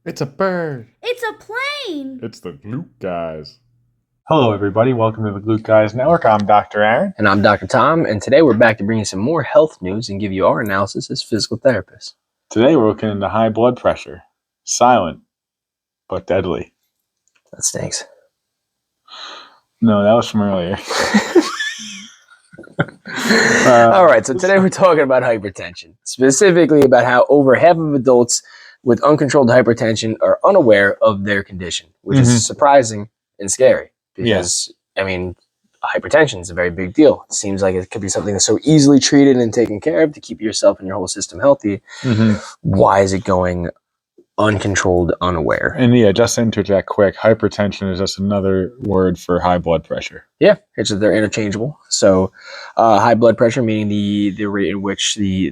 It's a bird. It's a plane! It's the Glute Guys. Hello, everybody. Welcome to the Glute Guys Network. I'm Dr. Aaron. And I'm Dr. Tom, and today we're back to bring you some more health news and give you our analysis as physical therapists. Today we're looking into high blood pressure. Silent, but deadly. That stinks. No, that was from earlier. All right, so today we're talking about hypertension, specifically about how over half of adults with uncontrolled hypertension are unaware of their condition, which is surprising and scary because, I mean, hypertension is a very big deal. It seems like it could be something that's so easily treated and taken care of to keep yourself and your whole system healthy. Why is it going uncontrolled, unaware? And yeah, just to interject quick, hypertension is just another word for high blood pressure. Yeah, they're interchangeable. So high blood pressure meaning the rate in which the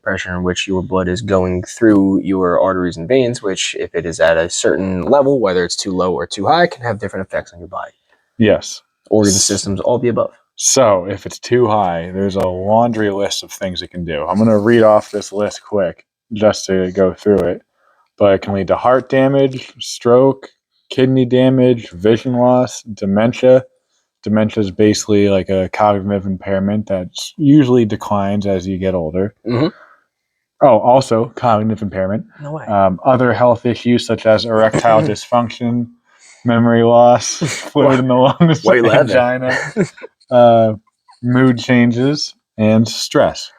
pressure in which your blood is going through your arteries and veins, which if it is at a certain level, whether it's too low or too high, can have different effects on your body. Yes. Organ systems, all the above. So if it's too high, there's a laundry list of things it can do. I'm going to read off this list quick just to go through it. But it can lead to heart damage, stroke, kidney damage, vision loss, dementia. Dementia is basically like a cognitive impairment that usually declines as you get older. Oh, also cognitive impairment. No way. Other health issues such as erectile dysfunction, memory loss, fluid in the lungs, angina, mood changes, and stress.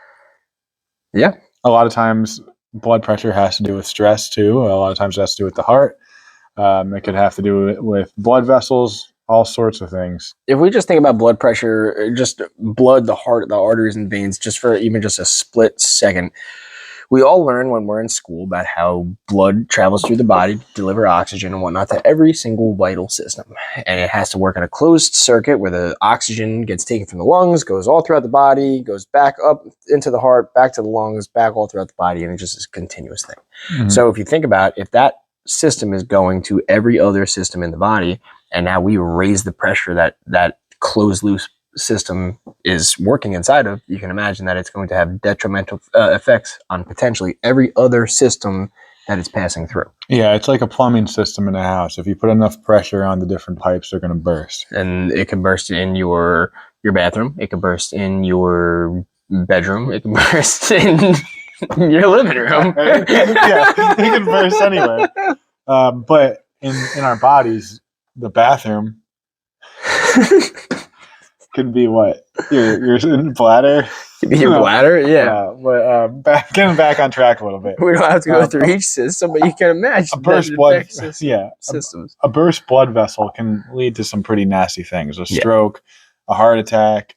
Yeah. A lot of times blood pressure has to do with stress too. A lot of times it has to do with the heart. It could have to do with blood vessels, all sorts of things. If we just think about blood pressure, just blood, the heart, the arteries and veins, just for even just a split second, we all learn when we're in school about how blood travels through the body to deliver oxygen and whatnot to every single vital system. And it has to work in a closed circuit where the oxygen gets taken from the lungs, goes all throughout the body, goes back up into the heart, back to the lungs, back all throughout the body, and it just is a continuous thing. So if you think about if that system is going to every other system in the body, and now we raise the pressure that closed loop system is working inside of, you can imagine that it's going to have detrimental effects on potentially every other system that it's passing through. Yeah, it's like a plumbing system in a house. If you put enough pressure on the different pipes, they're going to burst. And it can burst in your bathroom. It can burst in your bedroom. It can burst in your living room. Yeah, it can burst anywhere. But in our bodies, the bathroom could be what? Your bladder? Could be your bladder, yeah. But getting back on track a little bit. We don't have to go through each system, but you can imagine a burst blood systems. A burst blood vessel can lead to some pretty nasty things. A stroke, a heart attack,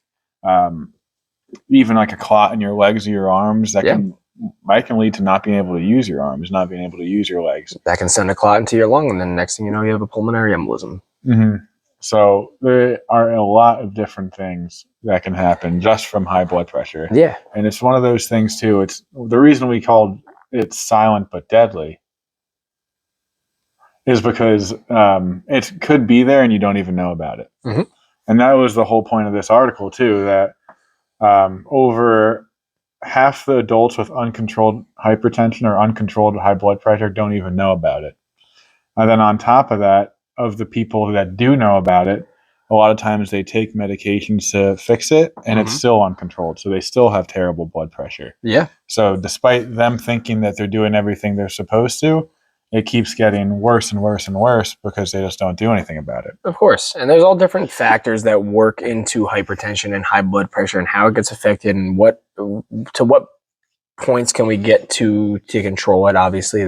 even like a clot in your legs or your arms that can lead to not being able to use your arms, not being able to use your legs. That can send a clot into your lung, and then next thing you know, you have a pulmonary embolism. So there are a lot of different things that can happen just from high blood pressure. Yeah. And it's one of those things too. It's the reason we called it silent but deadly is because it could be there and you don't even know about it. And that was the whole point of this article too, that over half the adults with uncontrolled hypertension or uncontrolled high blood pressure don't even know about it. And then on top of that, of the people that do know about it, a lot of times they take medications to fix it and it's still uncontrolled. So they still have terrible blood pressure. Yeah. So despite them thinking that they're doing everything they're supposed to, it keeps getting worse and worse and worse because they just don't do anything about it. Of course. And there's all different factors that work into hypertension and high blood pressure and how it gets affected and what points can we get to control it. Obviously,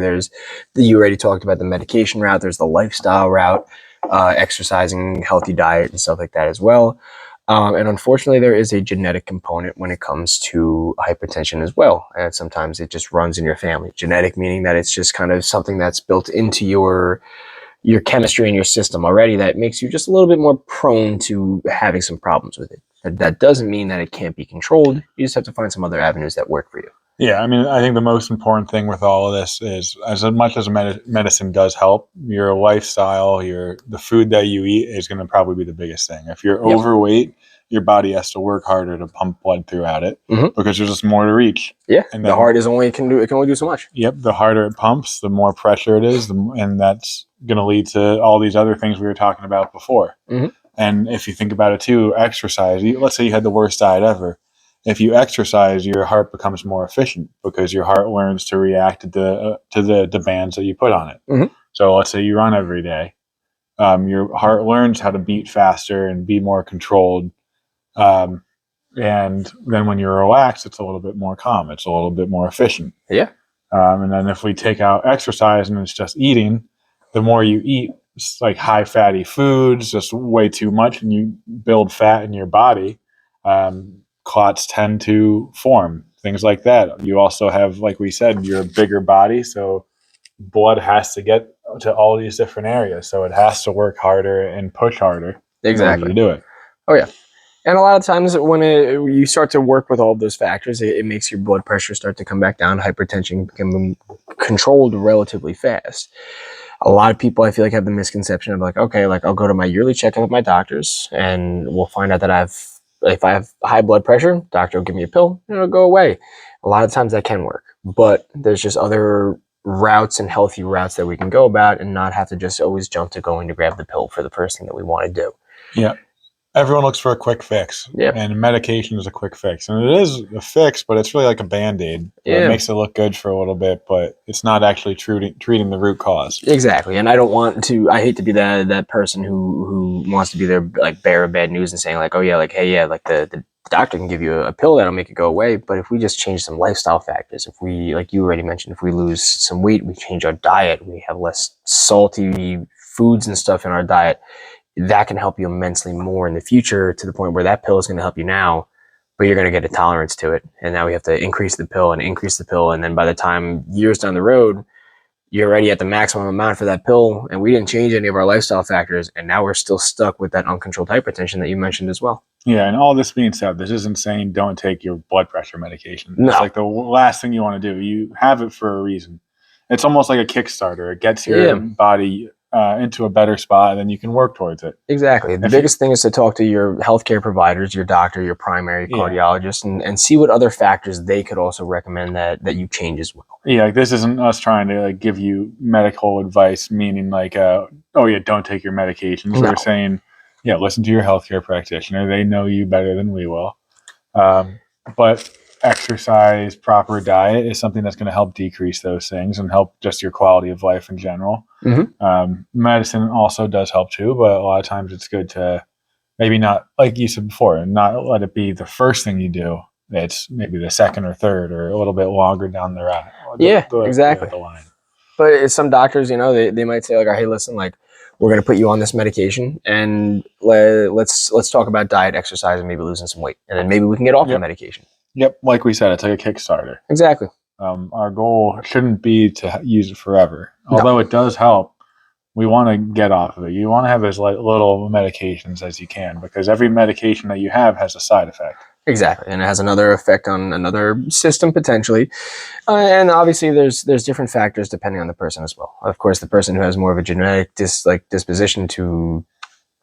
you already talked about the medication route. There's the lifestyle route, exercising, healthy diet, and stuff like that as well. And unfortunately, there is a genetic component when it comes to hypertension as well. And sometimes it just runs in your family. Genetic meaning that it's just kind of something that's built into your chemistry and your system already that makes you just a little bit more prone to having some problems with it. That doesn't mean that it can't be controlled. You just have to find some other avenues that work for you. Yeah, I mean, I think the most important thing with all of this is, as much as medicine does help, your lifestyle, the food that you eat is going to probably be the biggest thing. If you're overweight your body has to work harder to pump blood throughout it Mhm. because there's just more to reach. Yeah, And the then, heart it can only do so much. yep, the harder it pumps, the more pressure it is, and that's going to lead to all these other things we were talking about before. Mhm. And if you think about it too, exercise. Let's say you had the worst diet ever. If you exercise, your heart becomes more efficient because your heart learns to react to the demands that you put on it. Mhm. So let's say you run every day. Your heart learns how to beat faster and be more controlled. Um, and then when you're relaxed, it's a little bit more calm. It's a little bit more efficient. Yeah. And then if we take out exercise and it's just eating, the more you eat, it's like high fatty foods, just way too much, and you build fat in your body, clots tend to form, things like that. You also have, like we said, you're a bigger body, so blood has to get to all these different areas. So it has to work harder and push harder in order Exactly. to do it. Oh yeah. And a lot of times when you start to work with all of those factors, it makes your blood pressure start to come back down. Hypertension can be controlled relatively fast. A lot of people, I feel like, have the misconception of like, okay, like I'll go to my yearly checkup with my doctors and we'll find out that if I have high blood pressure, doctor will give me a pill and it'll go away. A lot of times that can work, but there's just other routes and healthy routes that we can go about and not have to just always jump to going to grab the pill for the first thing that we want to do. Yeah. Everyone looks for a quick fix, Yeah. and medication is a quick fix. And it is a fix, but it's really like a Band-Aid. It Yeah. makes it look good for a little bit, but it's not actually treating the root cause. Exactly. And I hate to be that person who wants to be there like bearer of bad news and saying like, oh yeah, like, hey, yeah, like the doctor can give you a pill that'll make it go away. But if we just change some lifestyle factors, if we, like you already mentioned, if we lose some weight, we change our diet, we have less salty foods and stuff in our diet, that can help you immensely more in the future, to the point where that pill is going to help you now, but you're going to get a tolerance to it. And now we have to increase the pill. And then by the time years down the road, you're already at the maximum amount for that pill, and we didn't change any of our lifestyle factors, and now we're still stuck with that uncontrolled hypertension that you mentioned as well. Yeah, and all this being said, this isn't saying don't take your blood pressure medication. No. It's like the last thing you want to do. You have it for a reason. It's almost like a Kickstarter. It gets your body into a better spot, and then you can work towards it. Exactly. The biggest thing is to talk to your healthcare providers, your doctor, your primary cardiologist, and see what other factors they could also recommend that you change as well. Yeah, like this isn't us trying to like give you medical advice, meaning like, oh yeah, don't take your medications. No. We're saying, yeah, listen to your healthcare practitioner. They know you better than we will. But exercise, proper diet is something that's going to help decrease those things and help just your quality of life in general. Mm-hmm. Medicine also does help too, but a lot of times it's good to maybe not, like you said before, not let it be the first thing you do. It's maybe the second or third or a little bit longer down the route. Exactly. The line. But some doctors, they might say like, hey, listen, like we're going to put you on this medication and let's talk about diet, exercise, and maybe losing some weight. And then maybe we can get off the medication. Yep. Like we said, it's like a Kickstarter. Exactly. Our goal shouldn't be to use it forever. Although it does help, we want to get off of it. You want to have as little medications as you can, because every medication that you have has a side effect. Exactly, and it has another effect on another system potentially, and obviously there's different factors depending on the person as well. Of course, the person who has more of a genetic disposition to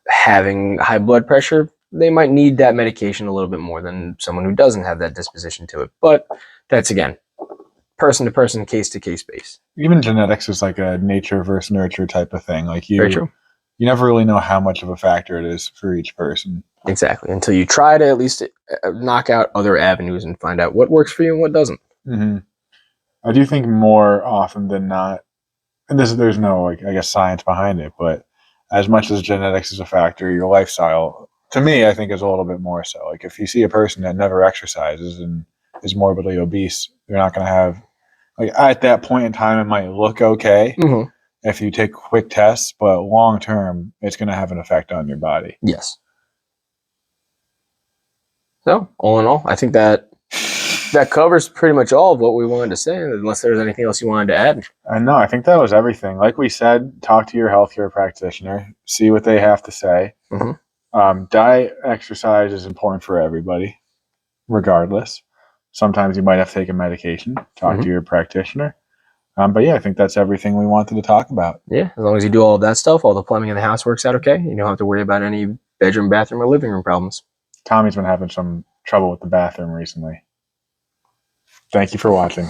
having high blood pressure, they might need that medication a little bit more than someone who doesn't have that disposition to it. But that's, again, person to person, case to case base. Even genetics is like a nature versus nurture type of thing. Like Very true. You never really know how much of a factor it is for each person. Exactly. Until you try to at least knock out other avenues and find out what works for you and what doesn't. Mm-hmm. I do think more often than not, and there's no, like, I guess, science behind it, but as much as genetics is a factor, your lifestyle, to me, I think is a little bit more so. Like if you see a person that never exercises and is morbidly obese, they're not going to have, like, at that point in time, it might look okay. Mm-hmm. If you take quick tests, but long term, it's going to have an effect on your body. Yes. So, all in all, I think that covers pretty much all of what we wanted to say, unless there's anything else you wanted to add. No, I think that was everything. Like we said, talk to your healthcare practitioner, see what they have to say. Mm-hmm. Diet, exercise is important for everybody, regardless. Sometimes you might have to take a medication. Talk to your practitioner. But yeah, I think that's everything we wanted to talk about. Yeah, as long as you do all of that stuff, all the plumbing in the house works out okay. You don't have to worry about any bedroom, bathroom, or living room problems. Tommy's been having some trouble with the bathroom recently. Thank you for watching.